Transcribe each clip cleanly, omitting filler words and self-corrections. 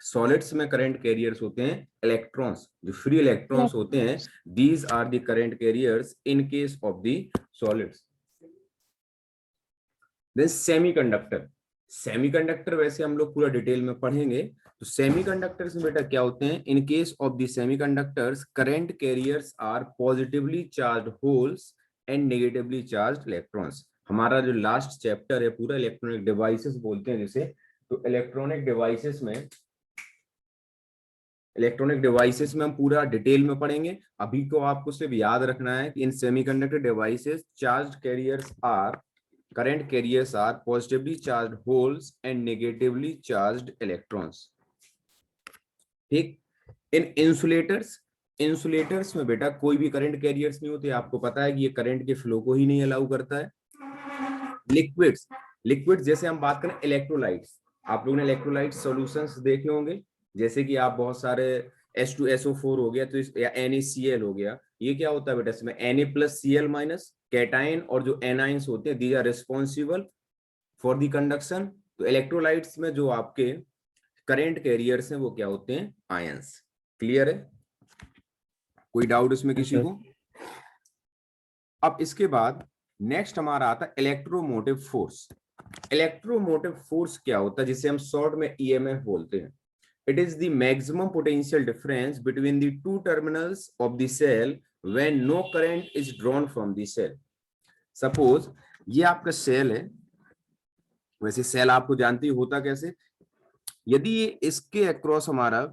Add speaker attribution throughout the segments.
Speaker 1: Solids में current carriers होते हैं इलेक्ट्रॉन्स, जो फ्री इलेक्ट्रॉन्स होते हैं, these are the current carriers in case of the solids. Then semiconductor, semiconductor वैसे हम लोग पूरा डिटेल में पढ़ेंगे। तो सेमीकंडक्टर्स में बेटा क्या होते हैं, in case of the semiconductors current carriers are positively charged holes and negatively charged electrons. हमारा जो लास्ट चैप्टर है पूरा इलेक्ट्रॉनिक डिवाइसेस बोलते हैं जिसे, तो इलेक्ट्रॉनिक डिवाइसेस में हम पूरा डिटेल में पढ़ेंगे। अभी तो आपको सिर्फ याद रखना है कि इन semiconductor devices charged carriers are current carriers are positively charged holes and negatively charged electrons। ठीक। इन इंसुलेटर्स में बेटा कोई भी करंट कैरियर्स नहीं होते, आपको पता है कि ये करंट के फ्लो को ही नहीं अलाउ करता है। लिक्विड्स जैसे हम बात करें इलेक्ट्रोलाइट्स, आप लोगों ने इलेक्ट्रोलाइट सॉल्यूशंस देखे होंगे, जैसे कि आप बहुत सारे H2SO4 हो गया तो या NaCl हो गया, ये क्या होता है बेटा, इसमें Na+Cl- कैटाइन और जो एनाइंस होते हैं these are responsible for the conduction. तो इलेक्ट्रोलाइट्स में जो आपके करंट कैरियर्स हैं वो क्या होते हैं, आयंस। क्लियर है, कोई डाउट इसमें किसी को? अब इसके बाद नेक्स्ट हमारा आता है इलेक्ट्रोमोटिव फोर्स। इलेक्ट्रोमोटिव फोर्स क्या होता है, जिसे हम शॉर्ट में EMF बोलते हैं। It is the maximum potential difference between the two terminals of the cell when no current is drawn from the cell। Suppose ये आपका सेल है, वैसे सेल आपको जानती होता कैसे, यदि इसके अक्रॉस हमारा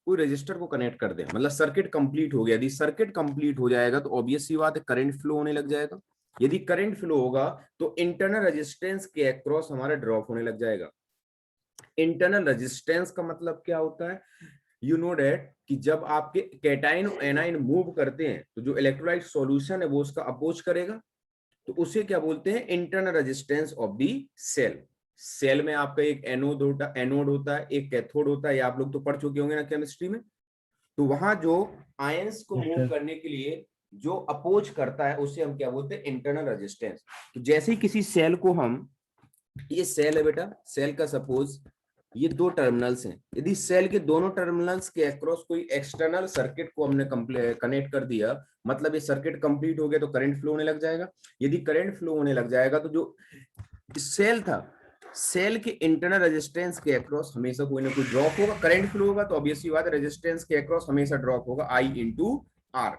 Speaker 1: कोई रजिस्टर को कनेक्ट कर दे, मतलब सर्किट कंप्लीट हो गया, यदि सर्किट कंप्लीट हो जाएगा तो ऑब्वियस सी बात है करंट फ्लो होने लग जाएगा। यदि करंट फ्लो होगा तो इंटरनल रेजिस्टेंस के अक्रॉस हमारा ड्रॉप होने लग जाएगा। इंटरनल रेजिस्टेंस का मतलब क्या होता है, यू नो डेट कि जब आपके कैटाइन और एनाइन मूव करते हैं तो जो इलेक्ट्रोलाइट सॉल्यूशन है वो उसका अपोज करेगा, तो उसे क्या बोलते हैं, internal resistance of the cell. Cell में आपका एक एनोड होता है, एक कैथोड होता है, ये आप लोग तो पढ़ चुके होंगे ना केमिस्ट्री में। तो वहां जो आयंस को मूव करने के लिए जो अपोज करता है उसे हम क्या बोलते हैं, इंटरनल रेजिस्टेंस। तो जैसे ही किसी सेल को हम, ये सेल है बेटा, सेल का सपोज ये दो टर्मिनल्स हैं, यदि सेल के दोनों टर्मिनल्स के अक्रॉस कोई एक्सटर्नल सर्किट को हमने कनेक्ट कर दिया, मतलब ये सर्किट कंप्लीट हो गया तो करंट फ्लो होने लग जाएगा। यदि करंट फ्लो होने लग जाएगा तो जो सेल था, सेल के इंटरनल रेजिस्टेंस के अक्रॉस हमेशा कोई ना कोई ड्रॉप होगा। करंट फ्लो होगा तो ऑब्वियसली बात है रेजिस्टेंस के अक्रॉस हमेशा ड्रॉप होगा, I/R।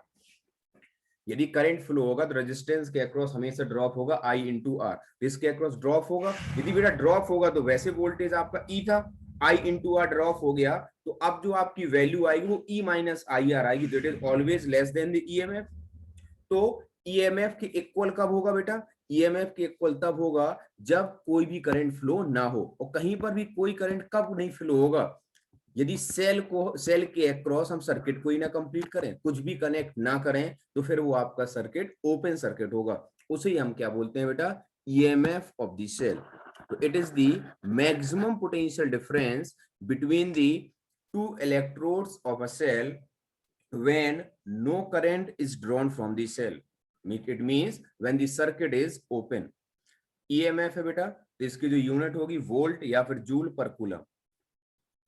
Speaker 1: यदि करंट फ्लो होगा तो रेजिस्टेंस के अक्रॉस हमेशा ड्रॉप होगा, I/R। इसके अक्रॉस ड्रॉप होगा, यदि बेटा ड्रॉप होगा तो वैसे वोल्टेज आपका E था, I/R ड्रॉप हो गया तो अब जो आपकी वैल्यू आएगी वो E-IR आएगी, that is always less than the EMF। तो EMF के इक्वल कब होगा बेटा, EMF के इक्वल तब होगा जब कोई भी करंट फ्लो ना हो। और कहीं पर भी कोई करंट कब नहीं फ्लो होगा, यदि सेल के अक्रॉस हम सर्किट को ही ना कंप्लीट करें, कुछ भी कनेक्ट ना करें, तो फिर वो आपका सर्किट ओपन सर्किट होगा। उसे ही हम क्या बोलते हैं बेटा, EMF ऑफ द सेल। तो it is the maximum potential difference between the two electrodes of a cell when no current is drawn from the cell। It means when the circuit is open। EMF है बेटा, तो इसकी जो unit होगी volt या फिर joule पर coulomb.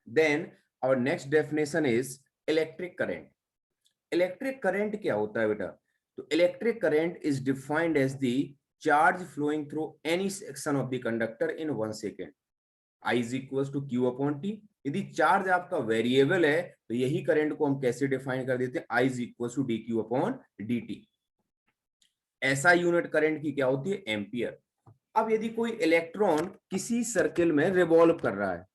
Speaker 1: Then our next definition is electric current। Electric current क्या होता है बेटा, तो electric current is defined as the charge flowing through any section of the conductor in 1 second, I is equals to Q/T। यदि charge आपका variable है तो यही करंट को हम कैसे डिफाइन कर देते हैं, I is equals to dQ/dt। ऐसा यूनिट करंट की क्या होती है, एम्पियर। अब यदि कोई इलेक्ट्रॉन किसी सर्किल में रिवॉल्व कर रहा है,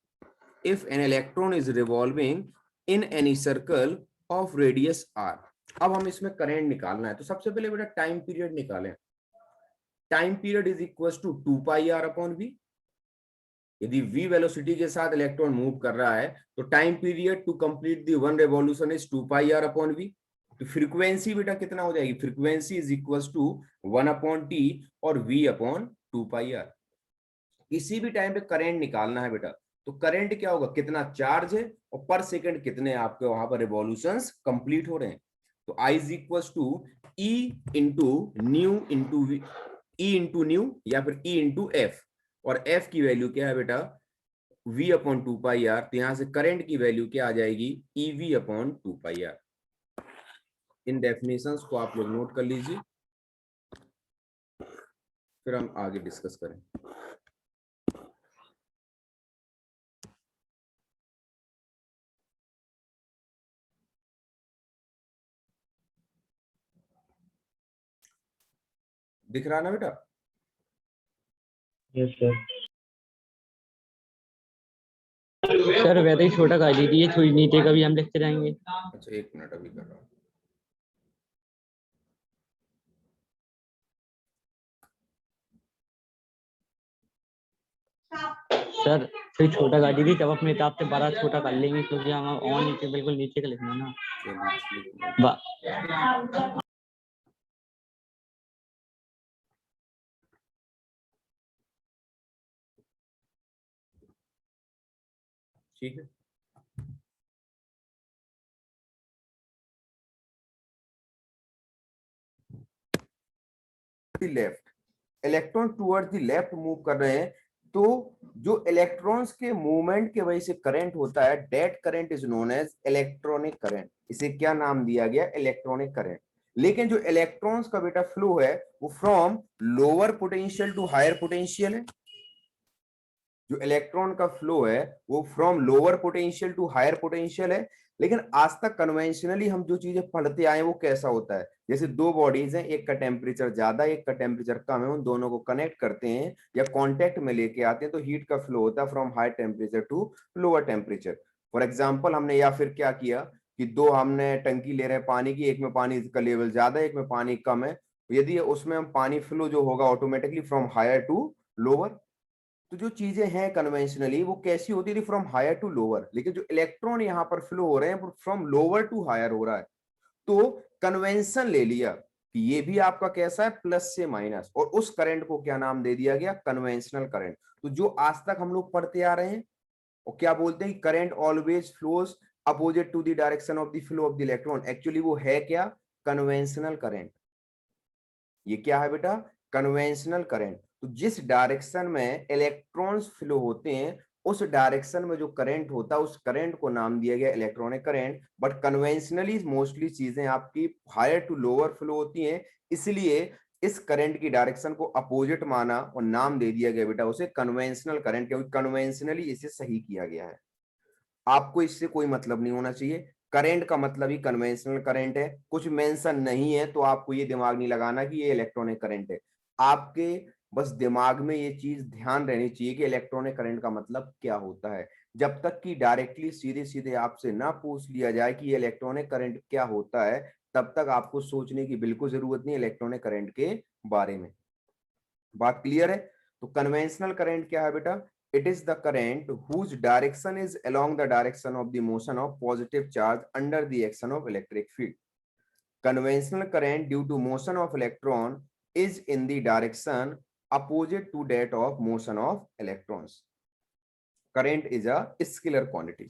Speaker 1: if an electron is revolving in any circle of radius R। अब हम इसमें करंट निकालना है, तो सबसे पहले बेटा टाइम पीरियड निकालें। Time period is equal to 2πr/v। यदि v वेलोसिटी के साथ इलेक्ट्रॉन मूव कर रहा है तो time period to complete the one revolution is 2πr/v। तो फ्रीक्वेंसी बेटा कितना हो जाएगी, frequency is equals to 1/t और v/2πr। किसी भी टाइम पे करंट निकालना है बेटा, तो करंट क्या होगा, कितना चार्ज है और पर सेकंड कितने आपके वहां पर रिवॉल्यूशंस कंप्लीट हो रहे हैं। तो I is equals to E into nu into E into nu या फिर E इंटू F। और F की वैल्यू क्या है बेटा, v अपॉन 2 पाई आर, तो यहां से करंट की वैल्यू क्या आ जाएगी, EV अपॉन 2 पाई आर। इन डेफिनेशंस को आप लोग नोट कर लीजिए, फिर हम आगे डिस्कस करें। दिख रहा ना बेटा?
Speaker 2: Yes sir. सर वैसे ही छोटा कर दीजिए, थोड़ी नीचे का भी हम लिखते जाएंगे।
Speaker 1: अच्छा, एक मिनट अभी कर रहा हूँ।
Speaker 2: सर फिर छोटा कर दीजिए, जब अपने हिसाब से बड़ा छोटा कर लेंगे, क्योंकि हम और नीचे बिल्कुल नीचे का लिखना ना।
Speaker 1: ठीक है, left, electron towards the left move कर रहे हैं, तो जो इलेक्ट्रॉन्स के मूवमेंट के वजह से करंट होता है, that current is known as electronic current. इसे क्या नाम दिया गया, इलेक्ट्रॉनिक करंट। लेकिन जो इलेक्ट्रॉन्स का बेटा फ्लो है वो from lower potential to higher potential है। जो इलेक्ट्रॉन का फ्लो है वो from lower potential to higher potential है। लेकिन आज तक कन्वेंशनली हम जो चीजें पढ़ते आए वो कैसा होता है, जैसे दो बॉडीज हैं, एक का टेम्परेचर ज्यादा एक का टेम्परेचर कम है, उन दोनों को कनेक्ट करते हैं या कांटेक्ट में लेके आते हैं तो हीट का फ्लो होता है from high temperature to lower temperature. For example हमने या फिर क्या किया कि दो हमने टंकी ले रहे हैं पानी की, एक में पानी का लेवल ज्यादा है एक में पानी कम है, यदि उसमें हम पानी फ्लो जो होगा automatically from higher to lower. तो जो चीजें हैं कन्वेंशनली वो कैसी होती थी, फ्रॉम हायर टू लोअर, लेकिन जो इलेक्ट्रॉन यहाँ पर फ्लो हो रहे हैं फ्रॉम लोअर टू हायर हो रहा है। तो कन्वेंशन ले लिया कि ये भी आपका कैसा है, प्लस से माइनस, और उस करंट को क्या नाम दे दिया गया, कन्वेंशनल करंट। तो जो आज तक हम लोग पढ़ते आ रहे हैं और क्या बोलते हैं, current always flows opposite to the direction of the flow of the electron, actually वो है क्या, कन्वेंशनल करंट। ये क्या है बेटा, कन्वेंशनल करंट। तो जिस डायरेक्शन में इलेक्ट्रॉन्स फ्लो होते हैं उस डायरेक्शन में जो करंट होता है उस करंट को नाम दिया गया electronic current. But conventionally mostly चीजें आपकी हायर टू लोअर फ्लो होती हैं, इसलिए इस करंट की डायरेक्शन को अपोजिट माना और नाम दे दिया गया बेटा उसे कन्वेंशनल करंट, क्योंकि कन्वेंशनली इसे सही किया गया है। आपको इससे कोई मतलब नहीं होना चाहिए, करंट का मतलब ही कन्वेंशनल करंट है, कुछ मेंशन नहीं है तो आपको ये दिमाग नहीं लगाना कि ये इलेक्ट्रॉनिक करंट है। आपके बस दिमाग में ये चीज ध्यान रहनी चाहिए कि इलेक्ट्रॉनिक करंट का मतलब क्या होता है। जब तक कि डायरेक्टली सीधे सीधे आपसे ना पूछ लिया जाए कि ये इलेक्ट्रॉनिक करंट क्या होता है, तब तक आपको सोचने की बिल्कुल जरूरत नहीं इलेक्ट्रॉनिक करंट के बारे में। बात क्लियर है? तो कन्वेंशनल करंट क्या है बेटा, it is the current whose direction is along the direction of the motion of positive charge under the action of electric field. Conventional current due to motion of electron is in the direction opposite to that of motion of electrons. Current is a scalar quantity.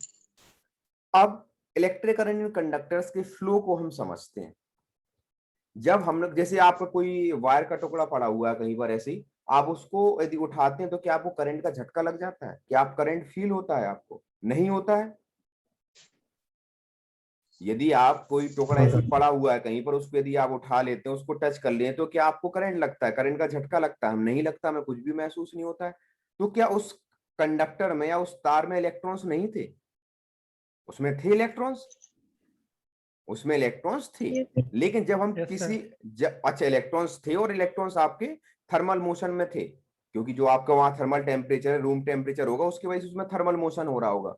Speaker 1: अब electric current in conductors के flow को हम समझते हैं। जब हम लोग, जैसे आपका कोई वायर का टुकड़ा पड़ा हुआ है कहीं पर ऐसे ही, आप उसको यदि उठाते हैं तो क्या आपको करंट का झटका लग जाता है, क्या आप करंट फील होता है आपको, नहीं होता है। यदि आप कोई टुकड़ा ऐसे पड़ा हुआ है कहीं पर, उसको यदि आप उठा लेते हैं उसको टच कर लें तो क्या आपको करंट लगता है, करंट का झटका लगता है, हम नहीं लगता, हमें कुछ भी महसूस नहीं होता है। तो क्या उस कंडक्टर में या उस तार में इलेक्ट्रॉन्स नहीं थे, उसमें थे इलेक्ट्रॉन्स, उसमें इलेक्ट्रॉन्स थे। लेकिन जब हम किसी अच्छा इलेक्ट्रॉन्स थे और इलेक्ट्रॉन्स आपके थर्मल मोशन में थे, क्योंकि जो आपका वहां थर्मल टेम्परेचर रूम टेम्परेचर होगा उसकी वजह से उसमें थर्मल मोशन हो रहा होगा।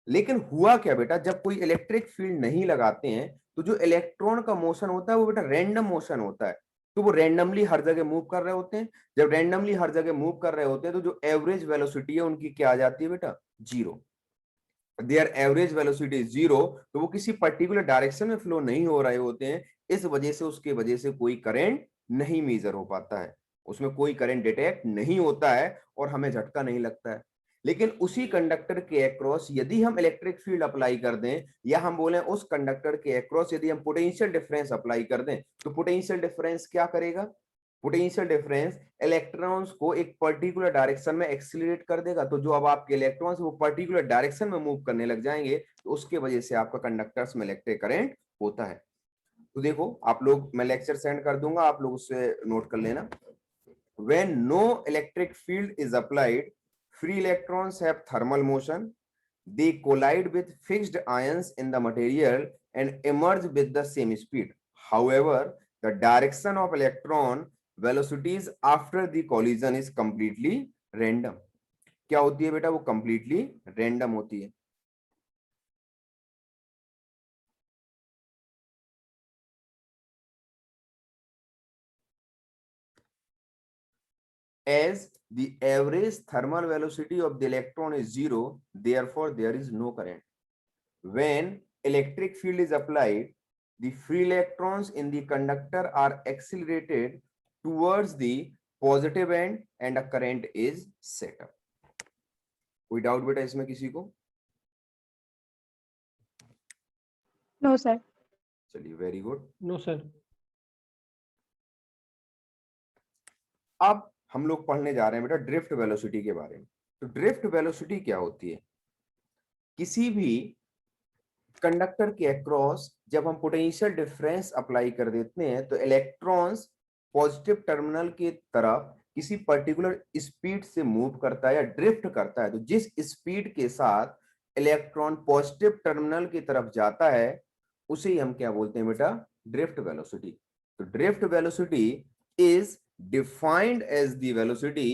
Speaker 1: लेकिन हुआ क्या बेटा, जब कोई इलेक्ट्रिक फील्ड नहीं लगाते हैं तो जो इलेक्ट्रॉन का मोशन होता है वो बेटा रैंडम मोशन होता है। तो वो रैंडमली हर जगह मूव कर रहे होते हैं। जब रैंडमली हर जगह मूव कर रहे होते हैं तो जो एवरेज वेलोसिटी है उनकी क्या आ जाती है बेटा, zero. There average velocity is zero, तो वो किसी पर्टिकुलर डायरेक्शन में फ्लो नहीं हो रहे होते हैं, इस वजह से उसके वजह से कोई करंट नहीं मेजर हो पाता है, उसमें कोई करंट डिटेक्ट नहीं होता है और हमें झटका नहीं लगता है। लेकिन उसी कंडक्टर के अक्रॉस यदि हम इलेक्ट्रिक फील्ड अप्लाई कर दें, या हम बोले उस कंडक्टर के अक्रॉस यदि हम पोटेंशियल डिफरेंस अप्लाई कर दें, तो पोटेंशियल डिफरेंस क्या करेगा, पोटेंशियल डिफरेंस इलेक्ट्रॉन्स को एक पर्टिकुलर डायरेक्शन में एक्सीलरेट कर देगा, तो जो अब आपके इलेक्ट्रॉन्स वो पर्टिकुलर डायरेक्शन में मूव करने लग जाएंगे, तो उसके वजह से आपका कंडक्टर्स में इलेक्ट्रिक करंट होता है। तो देखो आप लोग, मैं लेक्चर सेंड कर दूंगा, आप लोग उससे नोट कर लेना। When no electric field is applied, free electrons have thermal motion. They collide with fixed ions in the material and emerge with the same speed. However, the direction of electron velocities after the collision is completely random. क्या होती है बेटा? वो completely random होती है। As the average thermal velocity of the electron is zero, therefore there is no current. When electric field is applied, the free electrons in the conductor are accelerated towards the positive end and a current is set up. कोई doubt बेटा इसमें किसी को?
Speaker 3: No sir.
Speaker 1: चलिए, very good.
Speaker 4: No sir.
Speaker 1: अब हम लोग पढ़ने जा रहे हैं बेटा ड्रिफ्ट वेलोसिटी के बारे में। तो ड्रिफ्ट वेलोसिटी क्या होती है? किसी भी कंडक्टर के अक्रॉस जब हम पोटेंशियल डिफरेंस अप्लाई कर देते हैं, तो इलेक्ट्रॉन्स पॉजिटिव टर्मिनल की तरफ किसी पर्टिकुलर स्पीड से मूव करता है या ड्रिफ्ट करता है। तो जिस स्पीड के साथ इलेक्ट्रॉन पॉजिटिव टर्मिनल की तरफ जाता है, उसे ही हम क्या बोलते हैं बेटा? Drift velocity. तो drift velocity is defined as the velocity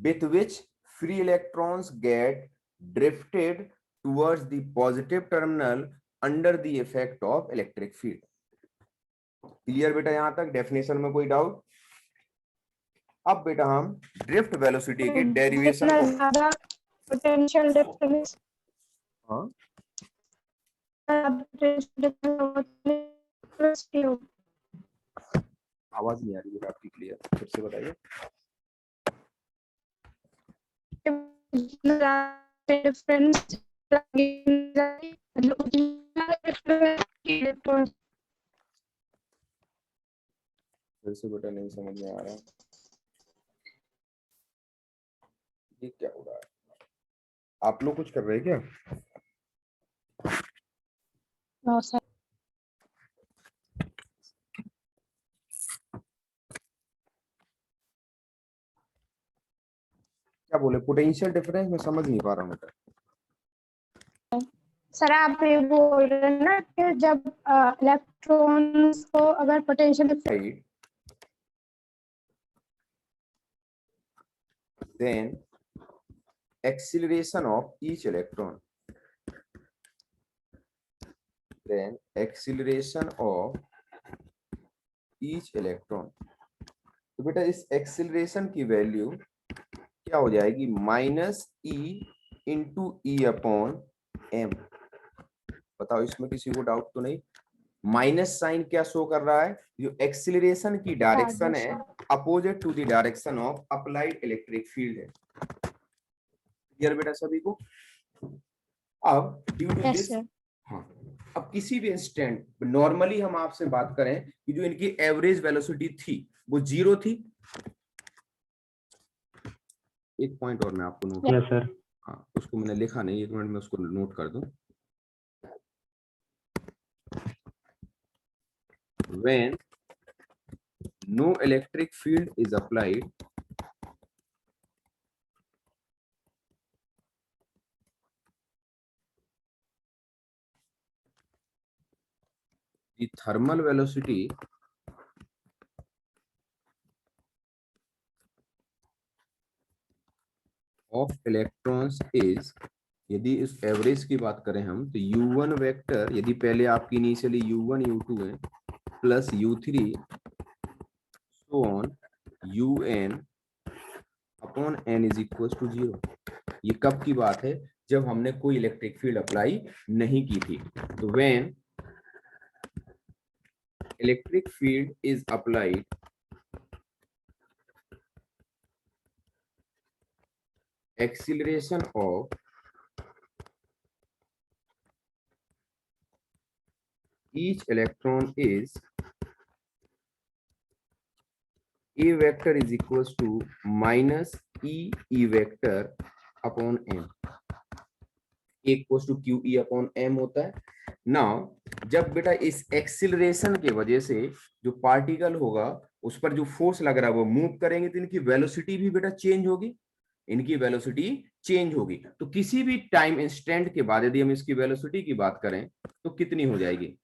Speaker 1: with which free electrons get drifted towards the positive terminal under the effect of electric field. Clear बेटा यहां तक डेफिनेशन में कोई डाउट? अब बेटा हम ड्रिफ्ट वेलोसिटी के डेरिवेशन को,
Speaker 3: ज्यादा पोटेंशियल डिफरेंस,
Speaker 1: हाँ आवाज नहीं आ रही है आपकी क्लियर, फिर से बताइए।
Speaker 3: डिफरेंस
Speaker 1: फिर से बेटा नहीं समझ में आ रहा, ये क्या हो रहा है? आप लोग कुछ कर रहे हैं क्या?
Speaker 3: No sir.
Speaker 1: क्या बोले? पोटेंशियल डिफरेंस में समझ नहीं पा रहा हूँ बेटा।
Speaker 3: सर आप ये बोल रहे हैं ना कि जब इलेक्ट्रॉन्स को अगर potential,
Speaker 1: Right. Then acceleration of each electron, then acceleration of each electron, तो बेटा इस एक्सिलरेशन की वैल्यू क्या हो जाएगी? Minus e into e upon m. बताओ इसमें किसी को डाउट तो नहीं? माइनस साइन क्या शो कर रहा है? जो एक्सिलरेशन की डायरेक्शन है opposite to the direction of applied electric field है। क्लियर बेटा सभी को? अब ड्यू टू दिस, हाँ, अब किसी भी इंस्टेंट नॉर्मली हम आपसे बात करें कि जो इनकी एवरेज वेलोसिटी थी वो 0 थी। एक पॉइंट और मैं आपको नोट,
Speaker 4: यस सर।
Speaker 1: हाँ उसको मैंने लिखा नहीं, एक मिनट में उसको नोट कर दूं। When no electric field is applied, the thermal velocity of electrons is, यदि इस एवरेज की बात करें हम, तो u1 वेक्टर यदि पहले आपकी इनिशियली u1 u2 है plus u3 so on un upon n is equal to 0। ये कब की बात है? जब हमने कोई इलेक्ट्रिक फील्ड अप्लाई नहीं की थी। तो when electric field is applied, acceleration of each electron is a vector is equals to minus e vector upon m, a equals to q e upon m होता है। नाउ जब बेटा इस acceleration के वजह से जो पार्टिकल होगा उस पर जो फोर्स लग रहा है वो मूव करेंगे तो इनकी वेलोसिटी भी बेटा चेंज होगी, इनकी वेलोसिटी चेंज होगी। तो किसी भी टाइम इंस्टेंट के बाद यदि हम इसकी वेलोसिटी की बात करें तो कितनी हो जाएगी?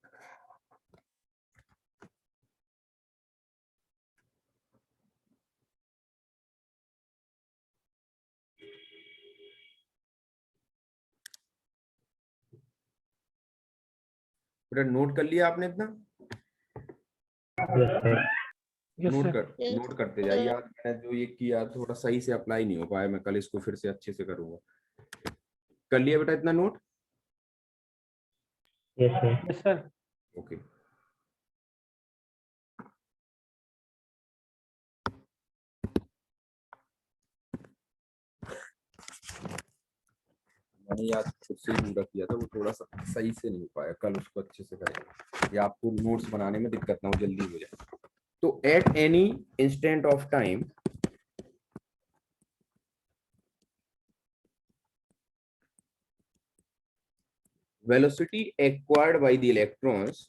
Speaker 1: बेटा नोट कर लिया आपने इतना? नोट करते जाइए। आज मैंने जो ये किया थोड़ा सही से अप्लाई नहीं हो पाया, मैं कल इसको फिर से अच्छे से करूंगा। कर लिया बेटा इतना नोट?
Speaker 2: Yes sir.
Speaker 1: ओके। मैंने याद खुद से ही पूरा किया था, वो थोड़ा सा सही से नहीं हो पाया, कल उसको अच्छे से करेंगे या आपको नोट्स बनाने में दिक्कत ना हो, जल्दी हो जाए। तो at any instant of time velocity acquired by the electrons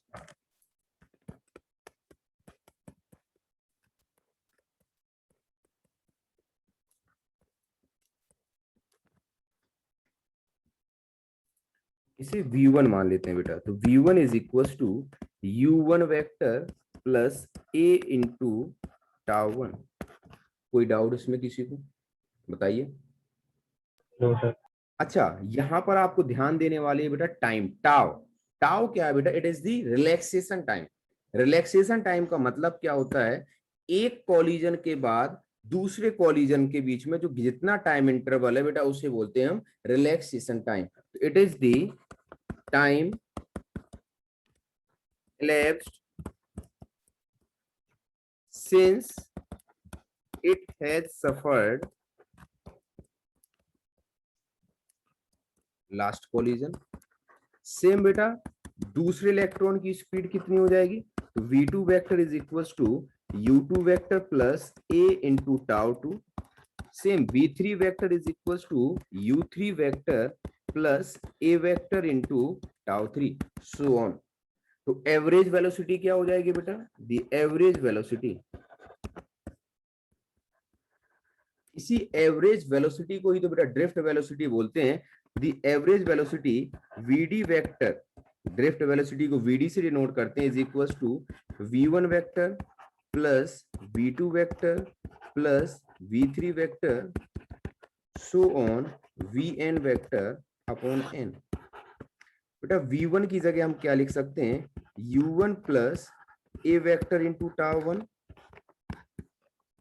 Speaker 1: इसे v1 मान लेते हैं बेटा। तो v1 is equal to u1 vector plus a into tau one. कोई डाउट इसमें किसी को? बताइए। अच्छा, यहां पर आपको ध्यान देने वाली है बेटा टाइम टाउ। टाउ क्या है बेटा? It is the relaxation time. Relaxation time का मतलब क्या होता है? एक कॉलिजन के बाद दूसरे कॉलिजन के बीच में जो जितना टाइम इंटरवल है बेटा उसे बोलते हैं हम relaxation time. It is the time elapsed since it has suffered last collision। Same बेटा दूसरे इलेक्ट्रॉन की स्पीड कितनी हो जाएगी? तो v2 vector is equal to u2 vector plus a into tau two. Same v3 vector is equal to u3 vector plus a vector into tau three, so on. तो average velocity क्या हो जाएगी बेटा? The average velocity. इसी average velocity को ही तो बेटा ड्रिफ्ट वेलोसिटी बोलते हैं। The average velocity vd vector, drift velocity को vd से डिनोट करते हैं, is equal to v1 vector plus v2 vector plus v3 vector so on vn vector upon n। बेटा v1 की जगह हम क्या लिख सकते हैं? u1 plus a vector into tau one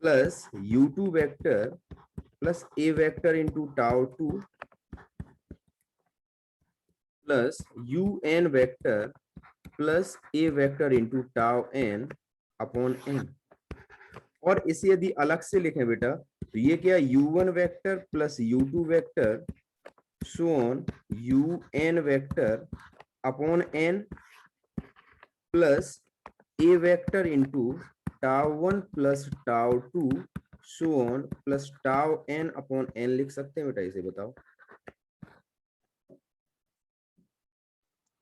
Speaker 1: plus u2 vector plus a vector into tau two plus un vector plus a vector into tau n upon n। और इसे यदि अलग से लिखें बेटा तो ये क्या? u1 vector plus u2 vector so on un vector upon n plus a vector into tau one plus tau two so on plus tau n upon n लिख सकते हैं बेटा? इसे बताओ।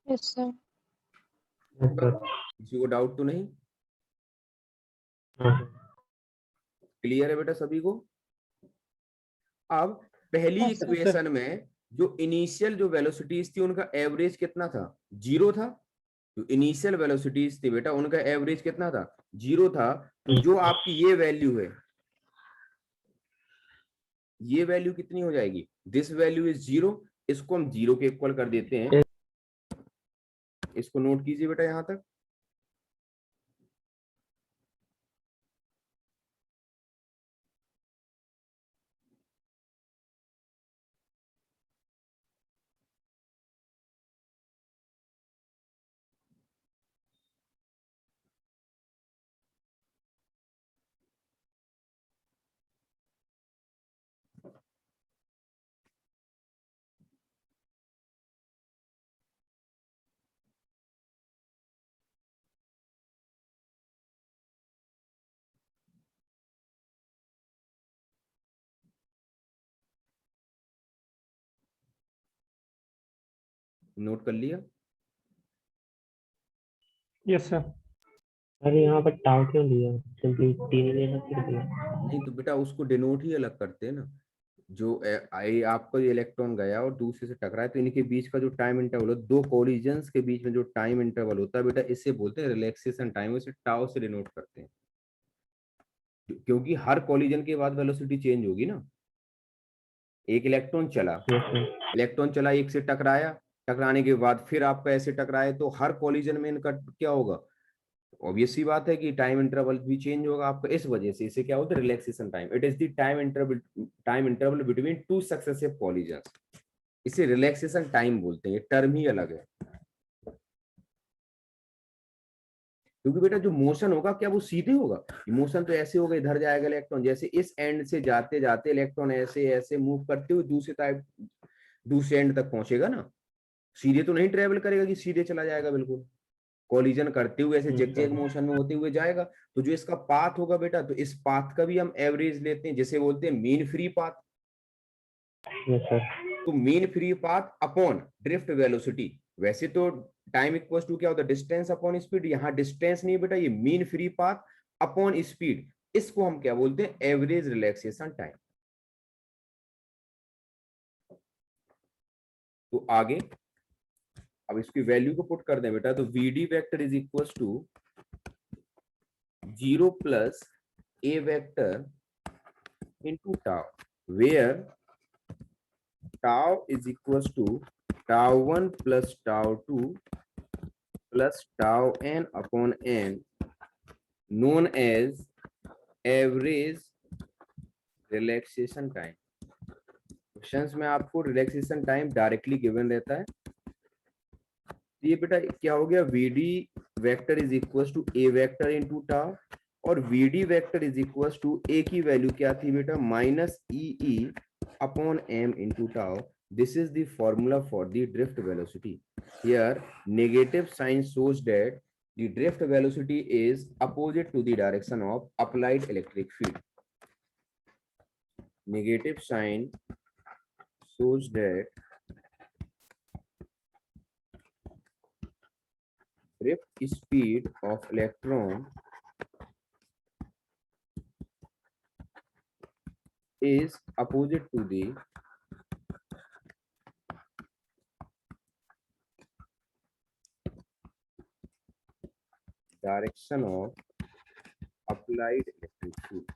Speaker 3: Yes sir.
Speaker 1: किसी को डाउट तो नहीं? क्लियर है बेटा सभी को? अब पहली
Speaker 3: Yes, sir.
Speaker 1: इक्वेशन में जो इनिशियल जो वेलोसिटीज थी उनका एवरेज कितना था? जीरो था। जो इनिशियल वेलोसिटीज थी बेटा उनका एवरेज कितना था? जीरो था। जो आपकी ये वैल्यू है, ये वैल्यू कितनी हो जाएगी? This value is zero. इसको हम जीरो के इक्वल कर देते हैं। इसको नोट कीजिए बेटा यहां तक। नोट कर लिया?
Speaker 4: Yes sir.
Speaker 2: अरे यहाँ पर टाउ क्यों लिया, सिंपली 3 लेना फिर दिया।
Speaker 1: नहीं तो बेटा उसको डिनोट ही अलग करते हैं ना। जो आपका ये इलेक्ट्रॉन गया और दूसरे से टकराए तो इनके बीच का जो टाइम इंटरवल है, दो कोलिजन्स के बीच में जो टाइम इंटरवल होता है बेटा, इसे बोलते हैं रिलैक्सेशन टाइम, इसे टाउ से डिनोट करते हैं। क्योंकि हर कोलिजन के बाद वेलोसिटी चेंज होगी ना। एक इलेक्ट्रॉन चला, एक से टकराया, टकराने के बाद फिर आपका ऐसे टकराए, तो हर कोलिजन में इनका क्या होगा, ऑब्वियस सी बात है कि टाइम इंटरवल भी चेंज होगा आपका। इस वजह से इसे क्या होता है, relaxation time. It is the time interval between two successive collisions, इसे रिलैक्सेशन टाइम बोलते हैं। ये टर्म ही अलग है, क्योंकि बेटा जो मोशन होगा क्या वो सीधे होगा? मोशन तो ऐसे होगा, इधर जाएगा इलेक्ट्रॉन, जैसे इस एंड से जाते जाते इलेक्ट्रॉन ऐसे ऐसे मूव करते हुए दूसरे एंड तक पहुंचेगा ना। सीधे तो नहीं ट्रेवल करेगा कि सीधे चला जाएगा, बिल्कुल कोलिजन करते हुए ऐसे जिगजैग मोशन में होते हुए जाएगा। तो जो इसका पाथ होगा बेटा, तो इस पाथ का भी हम एवरेज लेते हैं, जिसे बोलते हैं मीन फ्री पाथ। तो mean free path upon drift velocity. वैसे तो टाइम इक्वल टू क्या होता है, डिस्टेंस अपॉन स्पीड। यहाँ डिस्टेंस नहीं बेटा, ये mean free path upon speed, इसको हम क्या बोलते हैं, एवरेज रिलैक्सेशन टाइम। तो आगे अब इसकी वैल्यू को पुट कर दें बेटा, तो v d vector is equal to 0 plus a vector into tau, where tau is equal to tau 1 plus tau 2 plus tau n upon n, known as average relaxation time. Questions में आपको relaxation time directly given रहता है। ये बेटा क्या हो गया, VD vector is equal to A vector into tau, और VD vector is equal to A की वैल्यू क्या थी बेटा, minus E upon M into tau. This is the formula for the drift velocity. Here negative sign shows that the drift velocity is opposite to the direction of applied electric field. Negative sign shows that drift speed of electron is opposite to the direction of applied electric field.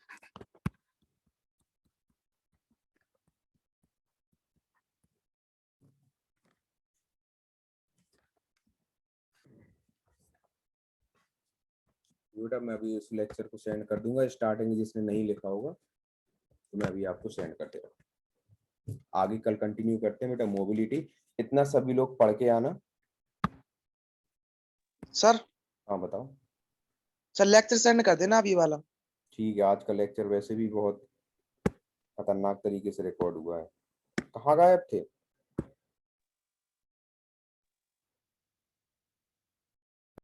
Speaker 1: बेटा मैं अभी इस lecture को send कर दूंगा, starting जिसने नहीं लिखा होगा तो मैं अभी आपको सेंड कर दे रहा हूँ। आगे कल कंटिन्यू करते हैं बेटा मोबिलिटी। इतना सभी लोग पढ़ के आना।
Speaker 5: सर
Speaker 1: हाँ बताओ।
Speaker 5: सर लेक्चर सेंड कर देना अभी वाला।
Speaker 1: ठीक है, आज का लेक्चर वैसे भी बहुत खतरनाक तरीके से रिकॉर्ड हुआ है। कहाँ गायब थे?